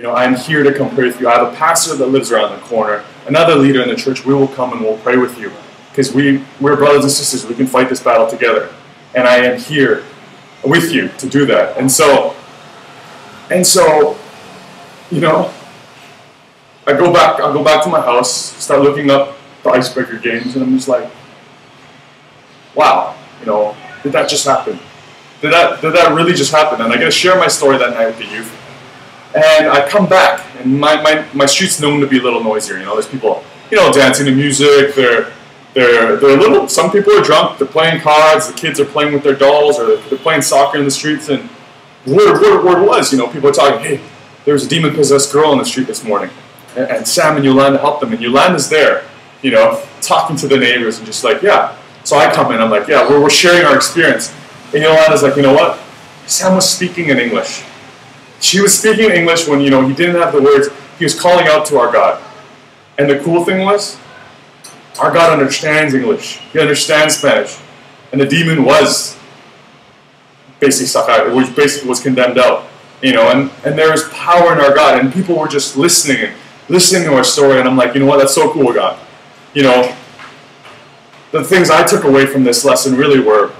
I'm here to come pray with you. I have a pastor that lives around the corner, another leader in the church. We will come and we'll pray with you because we're brothers and sisters. We can fight this battle together. And I am here with you to do that. And so, I'll go back to my house, start looking up the icebreaker games, and I'm just like, wow, did that just happen? Did that really just happen? And I get to share my story that night with the youth. And I come back, and my street's known to be a little noisier. There's people, dancing to music. They're a little. Some people are drunk. They're playing cards. The kids are playing with their dolls, or they're playing soccer in the streets. And word was, people are talking. Hey, there was a demon-possessed girl on the street this morning, and Sam and Yolanda helped them. And Yolanda's there, talking to the neighbors and just like, yeah. So I come in. I'm like, yeah, we're sharing our experience. And Yolanda's like, you know what? Sam was speaking in English. She was speaking in English when, he didn't have the words. He was calling out to our God. And the cool thing was, our God understands English. He understands Spanish. And the demon was basically sucked out, which basically was condemned out. And there was power in our God. And people were just listening to our story. And I'm like, you know what? That's so cool, God. The things I took away from this lesson really were,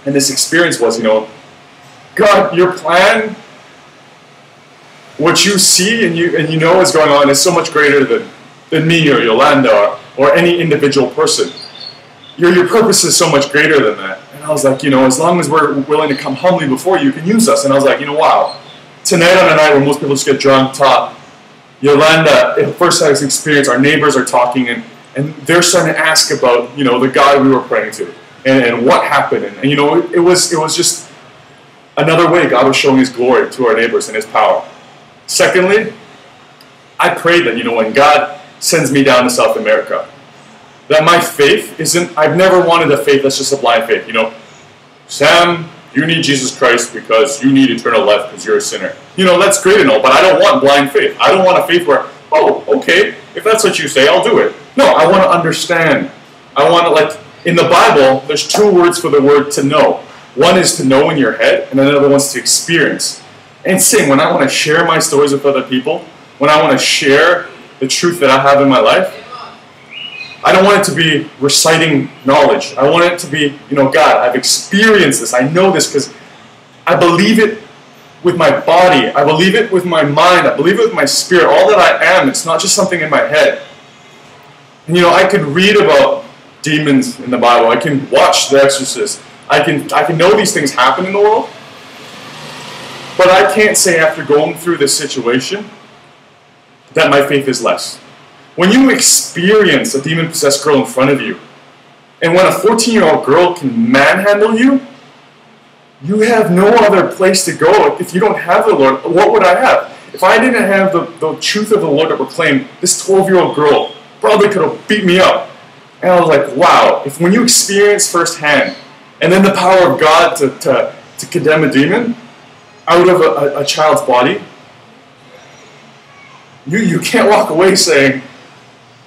and this experience was, God, your plan, what you see and you know is going on is so much greater than me or Yolanda or any individual person. Your purpose is so much greater than that. And I was like, as long as we're willing to come humbly before you, you can use us. And I was like, wow. Tonight on a night where most people just get drunk, talk, Yolanda, in the first time this experience, our neighbors are talking and they're starting to ask about, the God we were praying to and what happened. And it was just another way God was showing his glory to our neighbors and his power. Secondly, I prayed that, when God sends me down to South America, that my faith I've never wanted a faith that's just a blind faith. Sam, you need Jesus Christ because you need eternal life because you're a sinner. That's great and all, but I don't want blind faith. I don't want a faith where, oh, okay, if that's what you say, I'll do it. No, I want to understand. I want to, in the Bible, there's two words for the word to know. One is to know in your head, and another one's to experience. And same, when I want to share my stories with other people, when I want to share the truth that I have in my life, I don't want it to be reciting knowledge. I want it to be, God, I've experienced this. I know this because I believe it with my body. I believe it with my mind. I believe it with my spirit. All that I am, it's not just something in my head. And, I could read about demons in the Bible. I can watch The Exorcist. I can know these things happen in the world. But I can't say after going through this situation that my faith is less. When you experience a demon-possessed girl in front of you, and when a 14-year-old girl can manhandle you, you have no other place to go. If you don't have the Lord, what would I have? If I didn't have the truth of the Lord to proclaim, this 12-year-old girl probably could have beat me up. And I was like, wow, when you experience firsthand, and then the power of God to condemn a demon out of a child's body, you can't walk away saying,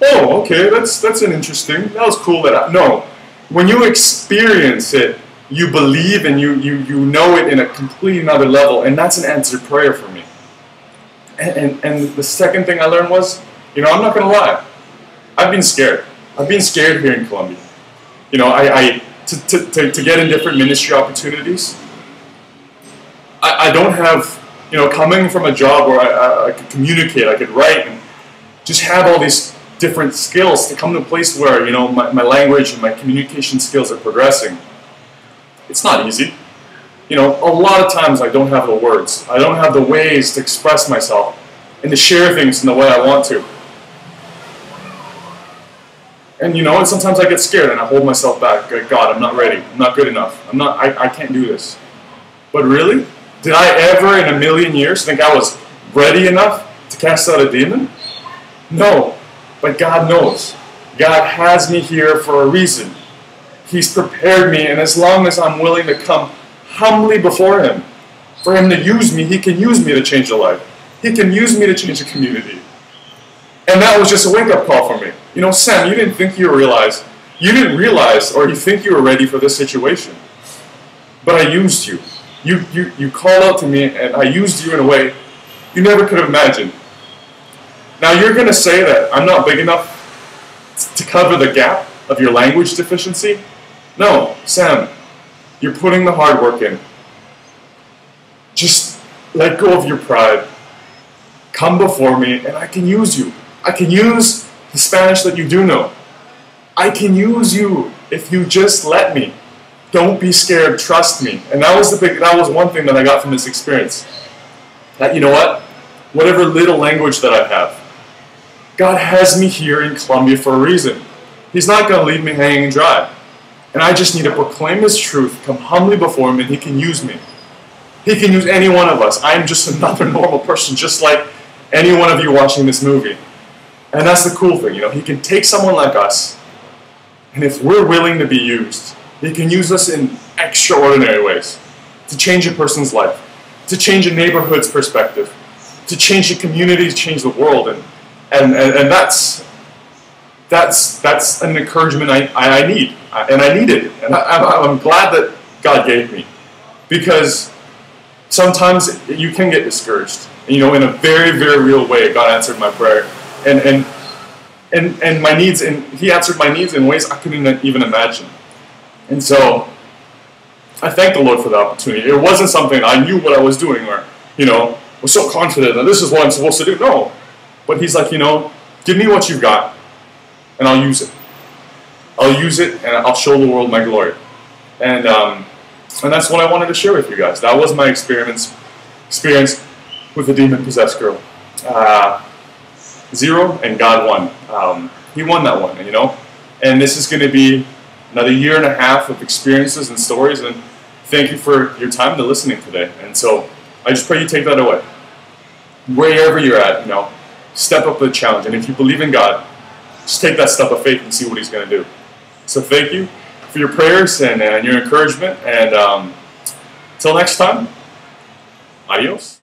oh, okay, that's an interesting, that was cool. No, when you experience it, you believe and you know it in a completely another level, and that's an answered prayer for me. And the second thing I learned was, I'm not going to lie, I've been scared. I've been scared here in Colombia. To get in different ministry opportunities, I don't have, coming from a job where I could communicate, I could write, and just have all these different skills to come to a place where, my language and my communication skills are progressing. It's not easy. A lot of times I don't have the words. I don't have the ways to express myself and to share things in the way I want to. And and sometimes I get scared and I hold myself back. Like, God, I'm not ready. I'm not good enough. I can't do this. But really? Did I ever in a million years think I was ready enough to cast out a demon? No. But God knows. God has me here for a reason. He's prepared me, and as long as I'm willing to come humbly before Him, for Him to use me, He can use me to change a life. He can use me to change a community. And that was just a wake-up call for me. Sam, you didn't realize, or you think you were ready for this situation. But I used you. You called out to me, and I used you in a way you never could have imagined. Now you're going to say that I'm not big enough to cover the gap of your language deficiency. No, Sam, you're putting the hard work in. Just let go of your pride. Come before me and I can use you. I can use the Spanish that you do know. I can use you if you just let me. Don't be scared, trust me. And that was one thing that I got from this experience. That, you know what? Whatever little language that I have, God has me here in Colombia for a reason. He's not going to leave me hanging dry. And I just need to proclaim His truth, come humbly before Him, and He can use me. He can use any one of us. I'm just another normal person, just like any one of you watching this movie. And that's the cool thing, you know. He can take someone like us, and if we're willing to be used, He can use us in extraordinary ways to change a person's life, to change a neighborhood's perspective, to change the community, to change the world. And that's an encouragement I need, and I needed, and I'm glad that God gave me, because sometimes you can get discouraged. You know, in a very, very real way, God answered my prayer, and my needs, and He answered my needs in ways I couldn't even imagine. And so I thank the Lord for the opportunity. It wasn't something I knew what I was doing, or, you know, was so confident that this is what I'm supposed to do. No. But He's like, you know, give me what you've got, and I'll use it. I'll use it, and I'll show the world my glory. And that's what I wanted to share with you guys. That was my experience with the demon-possessed girl. 0, and God won. He won that one, you know. And this is going to be another 1.5 years of experiences and stories. And thank you for your time to listening today. And so I just pray you take that away. Wherever you're at, you know, step up to the challenge. And if you believe in God, just take that step of faith and see what He's going to do. So thank you for your prayers and your encouragement. And until next time, adios.